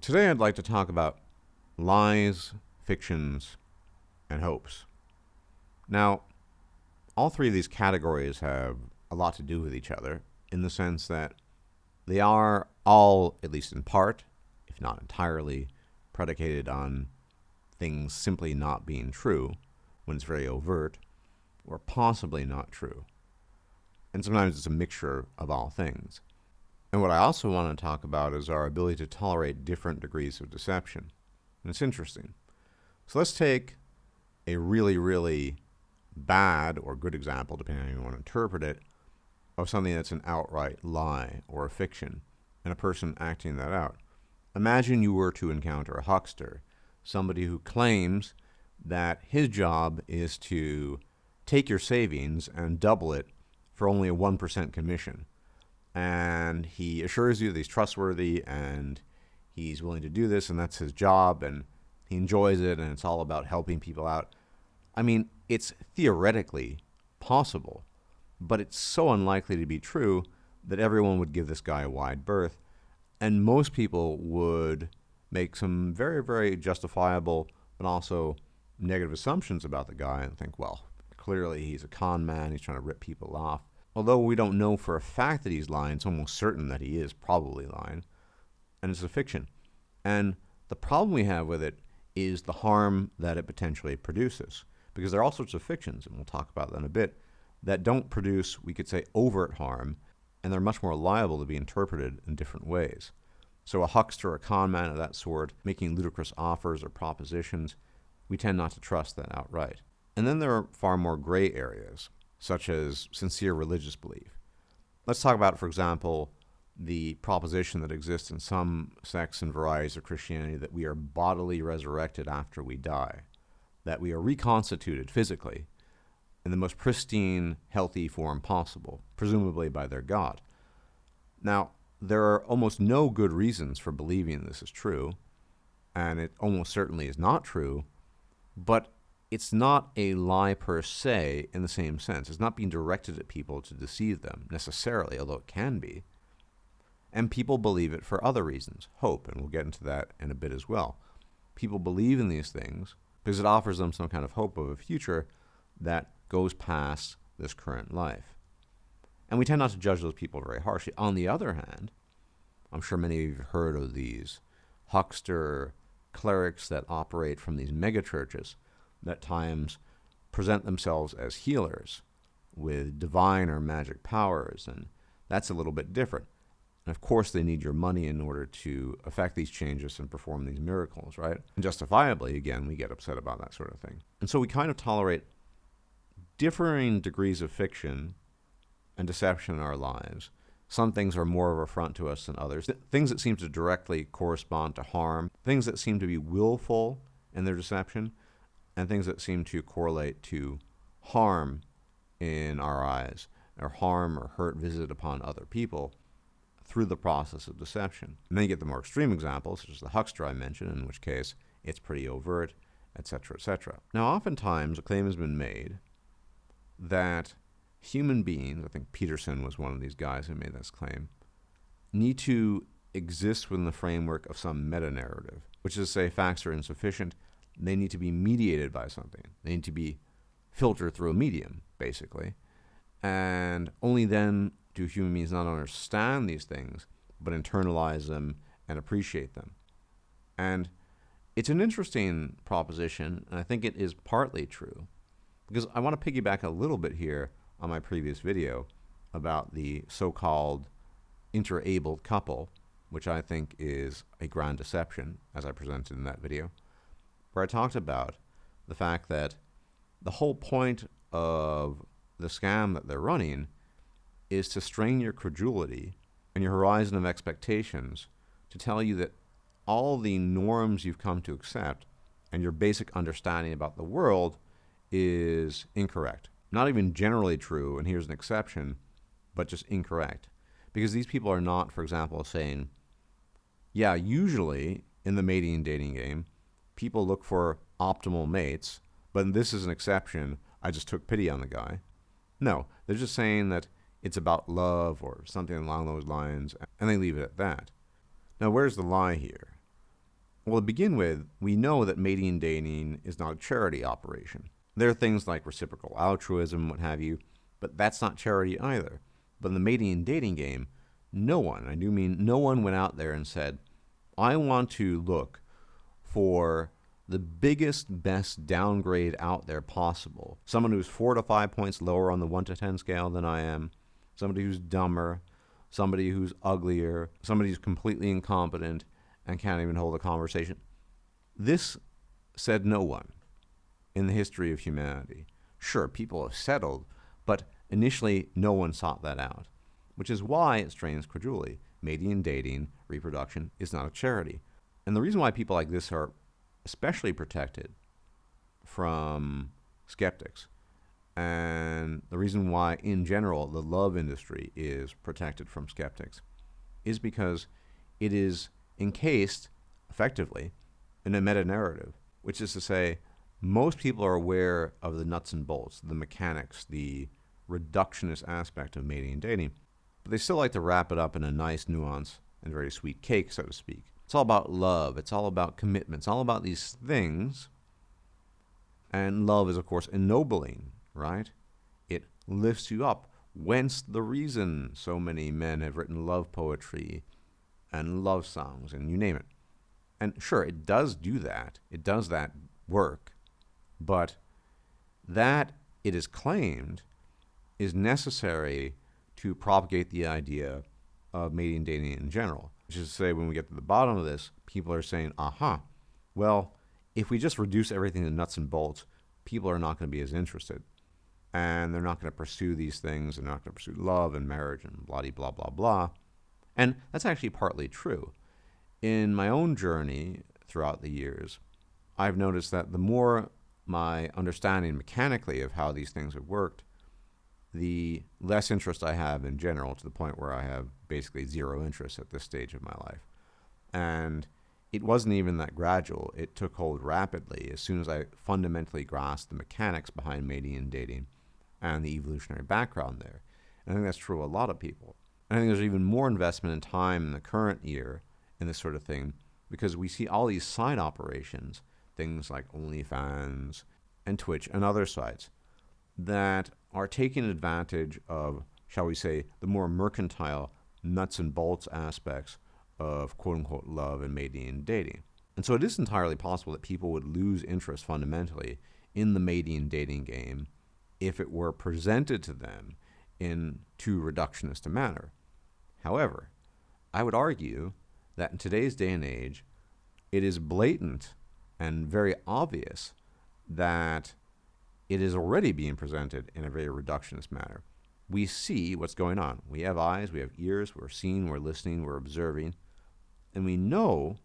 Today I'd like to talk about lies, fictions, and hopes. Now, all three of these categories have a lot to do with each other in the sense that they are all, at least in part, if not entirely, predicated on things simply not being true when it's very overt, or possibly not true. And sometimes it's a mixture of all things. And what I also want to talk about is our ability to tolerate different degrees of deception. And it's interesting. So let's take a really, really bad or good example, depending on how you want to interpret it, of something that's an outright lie or a fiction, and a person acting that out. Imagine you were to encounter a huckster, somebody who claims that his job is to take your savings and double it for only a 1% commission. And he assures you that he's trustworthy and he's willing to do this and that's his job and he enjoys it and it's all about helping people out. I mean, it's theoretically possible, but it's so unlikely to be true that everyone would give this guy a wide berth, and most people would make some very, very justifiable but also negative assumptions about the guy and think, well, clearly he's a con man, he's trying to rip people off. Although we don't know for a fact that he's lying, it's almost certain that he is probably lying, and it's a fiction. And the problem we have with it is the harm that it potentially produces, because there are all sorts of fictions, and we'll talk about that in a bit, that don't produce, we could say, overt harm, and they're much more liable to be interpreted in different ways. So a huckster, a con man of that sort, making ludicrous offers or propositions, we tend not to trust that outright. And then there are far more gray areas, such as sincere religious belief. Let's talk about, for example, the proposition that exists in some sects and varieties of Christianity that we are bodily resurrected after we die, that we are reconstituted physically in the most pristine, healthy form possible, presumably by their God. Now, there are almost no good reasons for believing this is true, and it almost certainly is not true, but it's not a lie per se in the same sense. It's not being directed at people to deceive them necessarily, although it can be. And people believe it for other reasons, hope, and we'll get into that in a bit as well. People believe in these things because it offers them some kind of hope of a future that goes past this current life. And we tend not to judge those people very harshly. On the other hand, I'm sure many of you have heard of these huckster clerics that operate from these megachurches that at times present themselves as healers with divine or magic powers, and that's a little bit different. And of course they need your money in order to effect these changes and perform these miracles, right? And justifiably, again, we get upset about that sort of thing. And so we kind of tolerate differing degrees of fiction and deception in our lives. Some things are more of an affront to us than others. Things that seem to directly correspond to harm, things that seem to be willful in their deception, and things that seem to correlate to harm in our eyes, or harm or hurt visited upon other people through the process of deception. And then you get the more extreme examples, such as the huckster I mentioned, in which case it's pretty overt, etc., etc. Now, oftentimes a claim has been made that human beings, I think Peterson was one of these guys who made this claim, need to exist within the framework of some meta-narrative, which is to say facts are insufficient. They need to be mediated by something. They need to be filtered through a medium, basically. And only then do human beings not understand these things, but internalize them and appreciate them. And it's an interesting proposition, and I think it is partly true, because I want to piggyback a little bit here on my previous video about the so-called interabled couple, which I think is a grand deception, as I presented in that video, where I talked about the fact that the whole point of the scam that they're running is to strain your credulity and your horizon of expectations to tell you that all the norms you've come to accept and your basic understanding about the world is incorrect. Not even generally true, and here's an exception, but just incorrect. Because these people are not, for example, saying, yeah, usually in the mating and dating game, people look for optimal mates, but this is an exception. I just took pity on the guy. No, they're just saying that it's about love or something along those lines, and they leave it at that. Now, where's the lie here? Well, to begin with, we know that mating and dating is not a charity operation. There are things like reciprocal altruism, what have you, but that's not charity either. But in the mating and dating game, no one, I do mean no one, went out there and said, I want to look for the biggest, best downgrade out there possible. Someone who's 4 to 5 points lower on the 1 to 10 scale than I am, somebody who's dumber, somebody who's uglier, somebody who's completely incompetent and can't even hold a conversation. This said no one in the history of humanity. Sure, people have settled, but initially no one sought that out, which is why it strains credulity. Mating and dating, reproduction, is not a charity. And the reason why people like this are especially protected from skeptics, and the reason why, in general, the love industry is protected from skeptics, is because it is encased, effectively, in a meta-narrative, which is to say, most people are aware of the nuts and bolts, the mechanics, the reductionist aspect of mating and dating, but they still like to wrap it up in a nice nuance and very sweet cake, so to speak. It's all about love. It's all about commitment. It's all about these things. And love is, of course, ennobling, right? It lifts you up. Whence the reason so many men have written love poetry and love songs and you name it. And sure, it does do that. It does that work. But that, it is claimed, is necessary to propagate the idea of mating and dating in general. Which is to say, when we get to the bottom of this, people are saying, well, if we just reduce everything to nuts and bolts, people are not going to be as interested. And they're not going to pursue these things, and they're not going to pursue love and marriage and blah, blah, blah. And that's actually partly true. In my own journey throughout the years, I've noticed that the more my understanding mechanically of how these things have worked, the less interest I have in general, to the point where I have basically zero interest at this stage of my life. And it wasn't even that gradual. It took hold rapidly as soon as I fundamentally grasped the mechanics behind mating and dating and the evolutionary background there. And I think that's true of a lot of people. And I think there's even more investment in time in the current year in this sort of thing, because we see all these side operations, things like OnlyFans and Twitch and other sites, that are taking advantage of, shall we say, the more mercantile nuts and bolts aspects of quote-unquote love and mating and dating. And so it is entirely possible that people would lose interest fundamentally in the mating and dating game if it were presented to them in too reductionist a manner. However, I would argue that in today's day and age, it is blatant and very obvious that it is already being presented in a very reductionist manner. We see what's going on. We have eyes, we have ears, we're seeing, we're listening, we're observing, and we know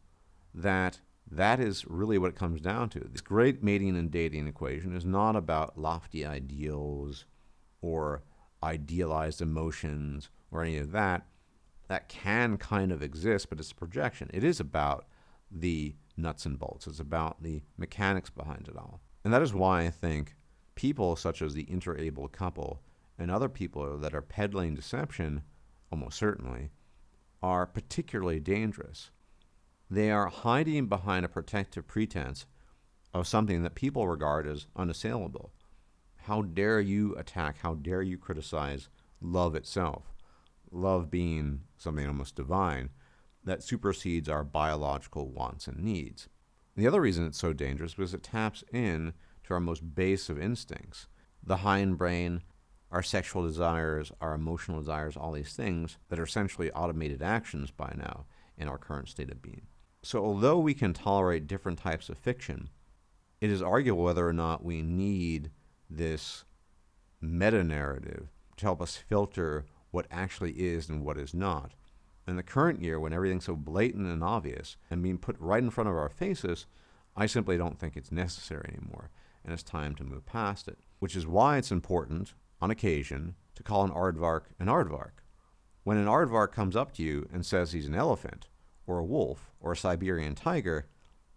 that that is really what it comes down to. This great mating and dating equation is not about lofty ideals or idealized emotions or any of that. That can kind of exist, but it's a projection. It is about the nuts and bolts. It's about the mechanics behind it all. And that is why I think people such as the interable couple and other people that are peddling deception, almost certainly, are particularly dangerous. They are hiding behind a protective pretense of something that people regard as unassailable. How dare you attack, how dare you criticize love itself? Love being something almost divine that supersedes our biological wants and needs. And the other reason it's so dangerous is because it taps in to our most base of instincts. The hindbrain, our sexual desires, our emotional desires, all these things that are essentially automated actions by now in our current state of being. So although we can tolerate different types of fiction, it is arguable whether or not we need this meta-narrative to help us filter what actually is and what is not. In the current year, when everything's so blatant and obvious and being put right in front of our faces, I simply don't think it's necessary anymore, and it's time to move past it. Which is why it's important, on occasion, to call an aardvark an aardvark. When an aardvark comes up to you and says he's an elephant, or a wolf, or a Siberian tiger,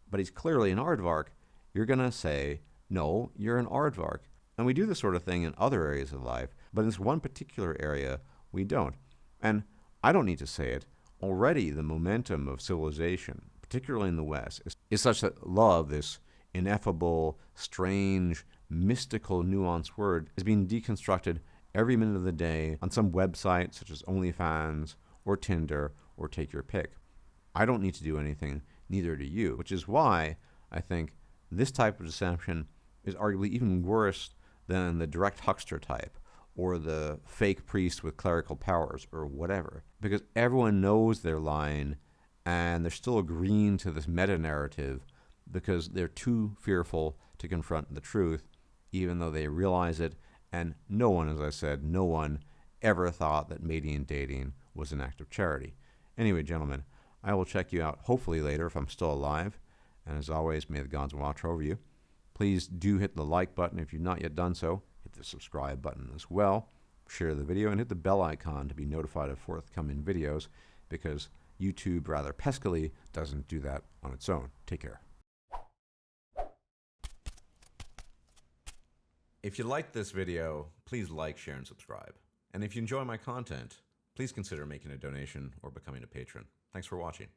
but he's clearly an aardvark, you're going to say, no, you're an aardvark. And we do this sort of thing in other areas of life, but in this one particular area, we don't. And I don't need to say it. Already the momentum of civilization, particularly in the West, is such that love, this ineffable, strange, mystical, nuanced word, is being deconstructed every minute of the day on some website such as OnlyFans or Tinder or take your pick. I don't need to do anything, neither do you, which is why I think this type of deception is arguably even worse than the direct huckster type or the fake priest with clerical powers or whatever, because everyone knows they're lying and they're still agreeing to this meta-narrative because they're too fearful to confront the truth, even though they realize it. And no one, as I said, no one ever thought that mating and dating was an act of charity. Anyway, gentlemen, I will check you out hopefully later if I'm still alive. And as always, may the gods watch over you. Please do hit the like button if you've not yet done so. Hit the subscribe button as well. Share the video and hit the bell icon to be notified of forthcoming videos, because YouTube rather peskily doesn't do that on its own. Take care. If you liked this video, please like, share, and subscribe. And if you enjoy my content, please consider making a donation or becoming a patron. Thanks for watching.